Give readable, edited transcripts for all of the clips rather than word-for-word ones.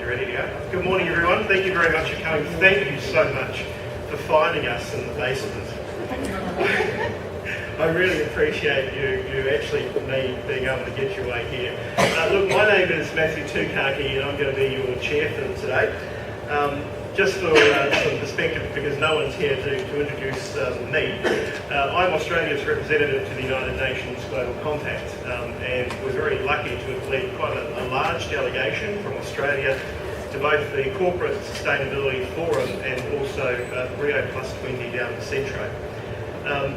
You ready to go? Good morning, everyone. Thank you very much for coming. Thank you so much for finding us in the basement. I really appreciate you actually, me, being able to get your way here. Look, my name is Matthew Tukaki, and I'm going to be your chair for today. Just for some perspective, because no one's here to introduce me, I'm Australia's representative to the United Nations Global Compact, and we're very lucky to have led quite a large delegation from Australia to both the Corporate Sustainability Forum and also Rio+20 down in Centro.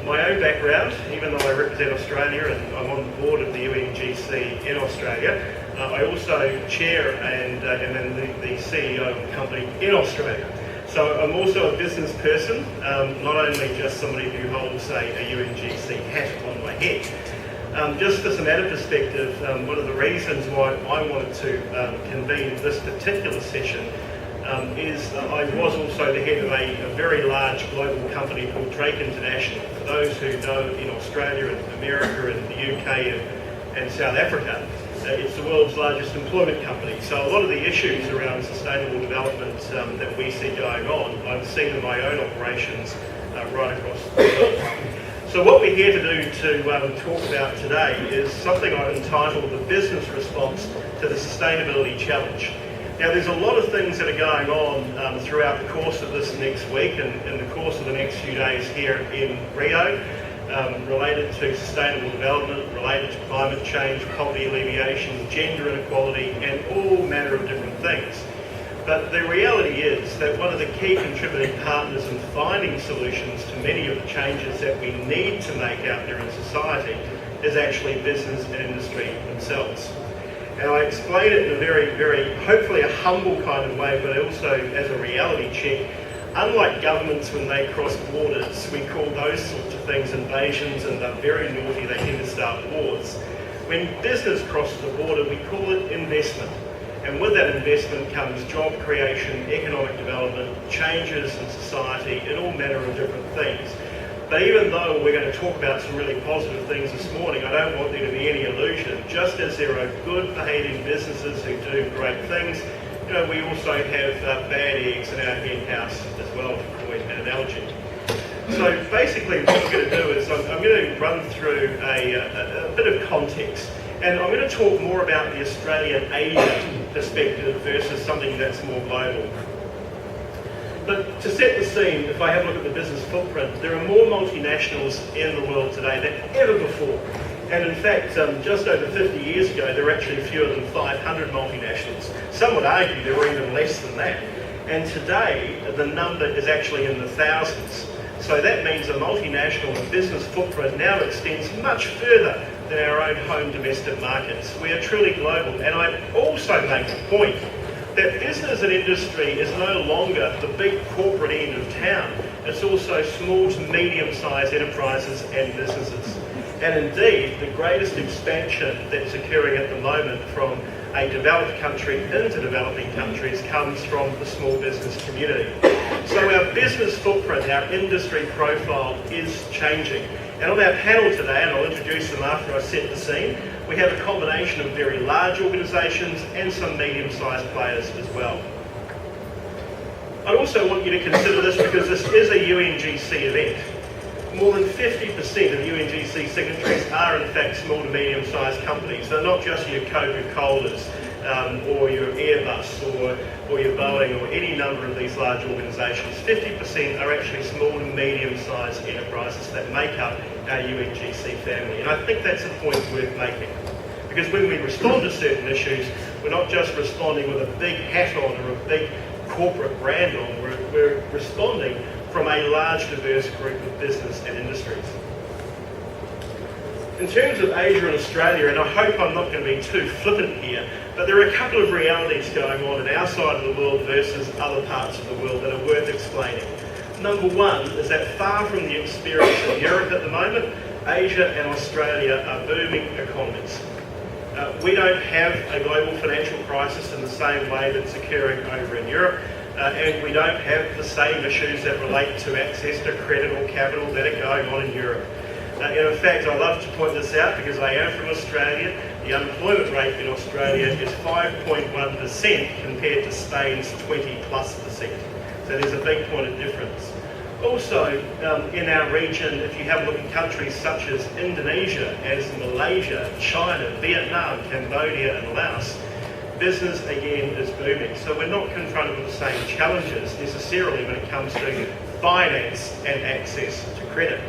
My own background, even though I represent Australia and I'm on the board of the UNGC in Australia, I also chair and then the CEO of the company in Australia. So I'm also a business person, not only just somebody who holds, say, a UNGC hat on my head. Just for some added perspective, one of the reasons why I wanted to convene this particular session is I was also the head of a very large global company called Drake International. For those who know, in Australia and America and the UK and South Africa, it's the world's largest employment company. So a lot of the issues around sustainable development that we see going on, I've seen in my own operations right across the world. So what we're here to do to talk about today is something I've entitled the business response to the sustainability challenge. Now, there's a lot of things that are going on throughout the course of this next week and in the course of the next few days here in Rio, related to sustainable development, related to climate change, poverty alleviation, gender inequality, and all manner of different things. But the reality is that one of the key contributing partners in finding solutions to many of the changes that we need to make out there in society is actually business and industry themselves. And I explain it in a very, hopefully a humble kind of way, but also as a reality check. Unlike governments when they cross borders, we call those sorts of things invasions, and they're very naughty, they tend to start wars. When business crosses the border, we call it investment. And with that investment comes job creation, economic development, changes in society, and all manner of different things. But even though we're going to talk about some really positive things this morning, I don't want there to be any illusion. Just as there are good behaving businesses who do great things, you know, we also have bad eggs in our hen house as well, to coin an analogy. So basically what I'm going to do is I'm going to run through a bit of context. And I'm going to talk more about the Australian-Asian perspective versus something that's more global. But to set the scene, if I have a look at the business footprint, there are more multinationals in the world today than ever before. And in fact, just over 50 years ago, there were actually fewer than 500 multinationals. Some would argue there were even less than that. And today, the number is actually in the thousands. So that means a multinational business footprint now extends much further than our own home domestic markets. We are truly global. And I also make the point that business and industry is no longer the big corporate end of town. It's also small to medium-sized enterprises and businesses. And indeed, the greatest expansion that's occurring at the moment from a developed country into developing countries comes from the small business community. So our business footprint, our industry profile is changing. And on our panel today, and I'll introduce them after I set the scene, we have a combination of very large organisations and some medium-sized players as well. I also want you to consider this because this is a UNGC event. More than 50% of UNGC signatories are in fact small to medium-sized companies. They're not just your Coca-Colas or your Airbus or your Boeing or any number of these large organisations. 50% are actually small to medium-sized enterprises that make up our UNGC family. And I think that's a point worth making. Because when we respond to certain issues, we're not just responding with a big hat on or a big corporate brand on, we're responding from a large diverse group of business and industries. In terms of Asia and Australia, and I hope I'm not going to be too flippant here, but there are a couple of realities going on in our side of the world versus other parts of the world that are worth explaining. Number one is that far from the experience in Europe at the moment, Asia and Australia are booming economies. We don't have a global financial crisis in the same way that's occurring over in Europe. And we don't have the same issues that relate to access to credit or capital that are going on in Europe. And in fact, I love to point this out because I am from Australia. The unemployment rate in Australia is 5.1% compared to Spain's 20+%. So there's a big point of difference. Also, in our region, if you have a look at countries such as Indonesia, as Malaysia, China, Vietnam, Cambodia and Laos, business again is booming. So we're not confronted with the same challenges necessarily when it comes to finance and access to credit.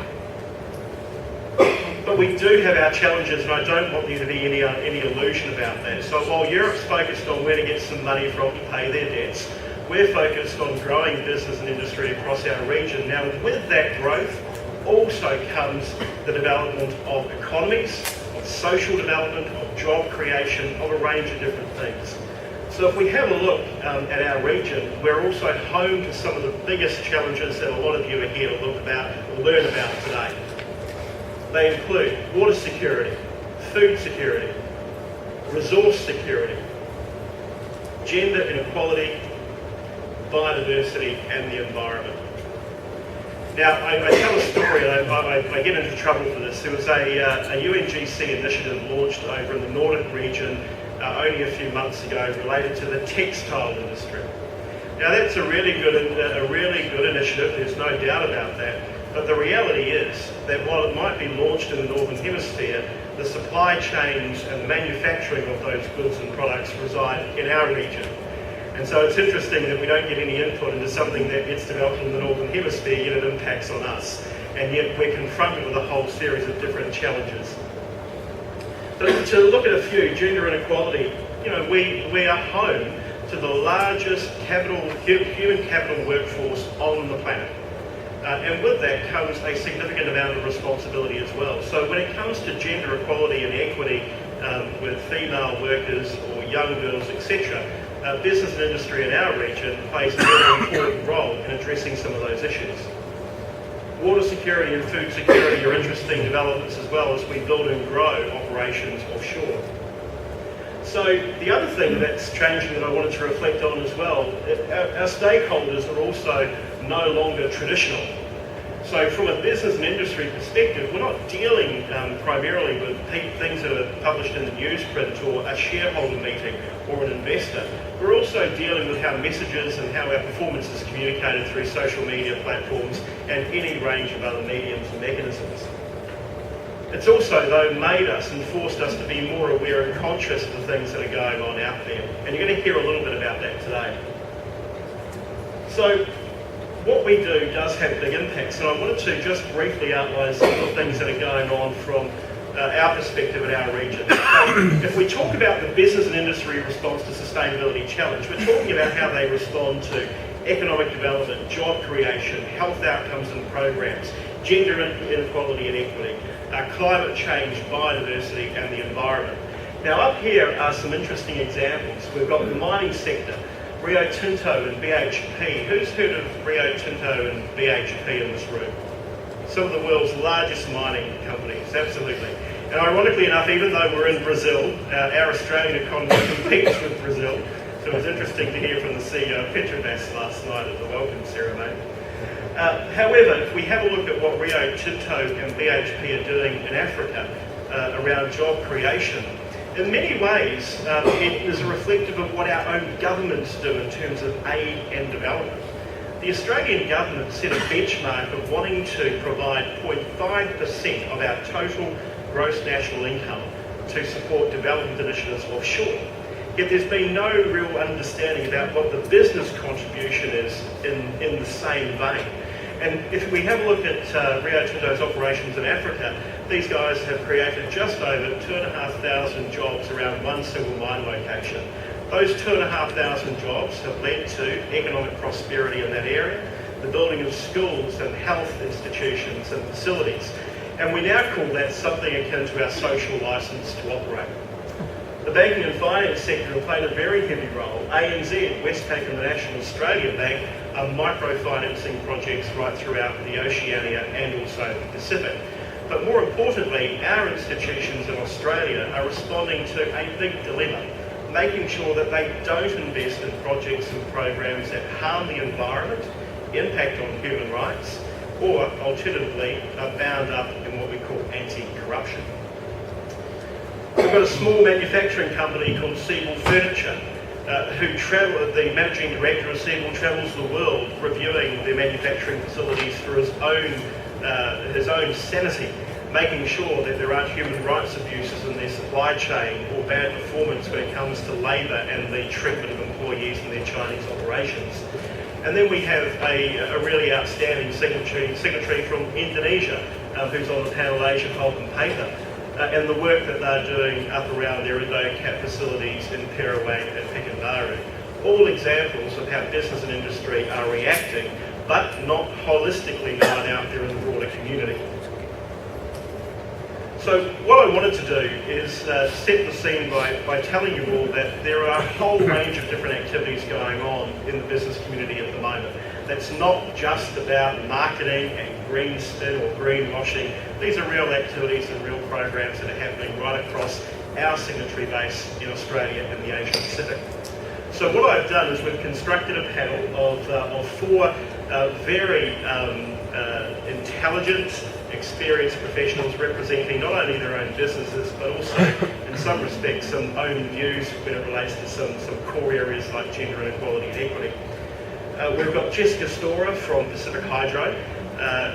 But we do have our challenges, and I don't want there to be any illusion about that. So while Europe's focused on where to get some money from to pay their debts, we're focused on growing business and industry across our region. Now, with that growth also comes the development of economies, of social development, of job creation, of a range of different things. So if we have a look at our region, we're also home to some of the biggest challenges that a lot of you are here to look about or learn about today. They include water security, food security, resource security, gender inequality, biodiversity and the environment. Now, I tell a story, and I get into trouble for this. There was a UNGC initiative launched over in the Nordic region only a few months ago related to the textile industry. Now, that's a really good initiative, there's no doubt about that. But the reality is that while it might be launched in the Northern Hemisphere, the supply chains and the manufacturing of those goods and products reside in our region. And so it's interesting that we don't get any input into something that gets developed in the Northern Hemisphere, yet it impacts on us. And yet we're confronted with a whole series of different challenges. But to look at a few, gender inequality, we are home to the largest human capital workforce on the planet. And with that comes a significant amount of responsibility as well. So when it comes to gender equality and equity with female workers or young girls, etc., business and industry in our region plays a very important role in addressing some of those issues. Water security and food security are interesting developments as well as we build and grow operations offshore. So the other thing that's changing that I wanted to reflect on as well, our stakeholders are also no longer traditional. So from a business and industry perspective, we're not dealing primarily with things that are published in the newsprint or a shareholder meeting or an investor. We're also dealing with how messages and how our performance is communicated through social media platforms and any range of other mediums and mechanisms. It's also, though, made us and forced us to be more aware and conscious of the things that are going on out there. And you're going to hear a little bit about that today. So, what we do does have big impacts, and I wanted to just briefly outline some of the things that are going on from our perspective in our region. So if we talk about the business and industry response to sustainability challenge, we're talking about how they respond to economic development, job creation, health outcomes and programs, gender inequality and equity, climate change, biodiversity and the environment. Now up here are some interesting examples. We've got the mining sector, Rio Tinto and BHP. Who's heard of Rio Tinto and BHP in this room? Some of the world's largest mining companies, absolutely. And ironically enough, even though we're in Brazil, our Australian economy competes with Brazil. So it was interesting to hear from the CEO of Petrobras last night at the welcome ceremony. However, if we have a look at what Rio Tinto and BHP are doing in Africa around job creation, in many ways, it is reflective of what our own governments do in terms of aid and development. The Australian government set a benchmark of wanting to provide 0.5% of our total gross national income to support development initiatives offshore. Yet there's been no real understanding about what the business contribution is in the same vein. And if we have a look at Rio Tinto's operations in Africa, these guys have created just over 2,500 jobs around one single mine location. Those 2,500 jobs have led to economic prosperity in that area, the building of schools and health institutions and facilities. And we now call that something akin to our social licence to operate. The banking and finance sector have played a very heavy role. ANZ, Westpac and the National Australia Bank are microfinancing projects right throughout the Oceania and also the Pacific. But more importantly, our institutions in Australia are responding to a big dilemma, making sure that they don't invest in projects and programs that harm the environment, impact on human rights, or alternatively are bound up in what we call anti-corruption. We've got a small manufacturing company called Siebel Furniture, the managing director of Siebel travels the world reviewing their manufacturing facilities for his own sanity, making sure that there aren't human rights abuses in their supply chain or bad performance when it comes to labour and the treatment of employees in their Chinese operations. And then we have a really outstanding signatory from Indonesia, who's on the panel, Asia Pulp and Paper, and the work that they're doing up around their Indo-Cap facilities in Perawang and Pekanbaru. All examples of how business and industry are reacting, but not holistically known out there in the broader community. So what I wanted to do is set the scene by telling you all that there are a whole range of different activities going on in the business community at the moment. That's not just about marketing and green spin or greenwashing. These are real activities and real programs that are happening right across our signatory base in Australia and the Asia Pacific. So what I've done is we've constructed a panel of four very intelligent, experienced professionals representing not only their own businesses, but also, in some respects, some own views when it relates to some core areas like gender inequality and equity. We've got Jessica Storer from Pacific Hydro.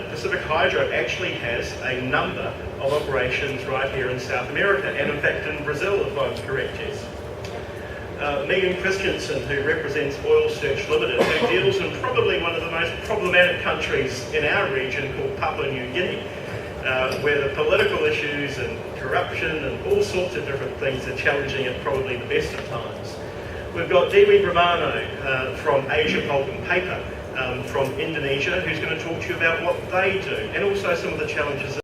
Pacific Hydro actually has a number of operations right here in South America, and in fact in Brazil, if I'm correct, Jess. Megan Christensen, who represents Oil Search Limited, who deals in probably one of the most problematic countries in our region called Papua New Guinea, where the political issues and corruption and all sorts of different things are challenging at probably the best of times. We've got Dewi Brahmano from Asia Pulp and Paper from Indonesia, who's going to talk to you about what they do and also some of the challenges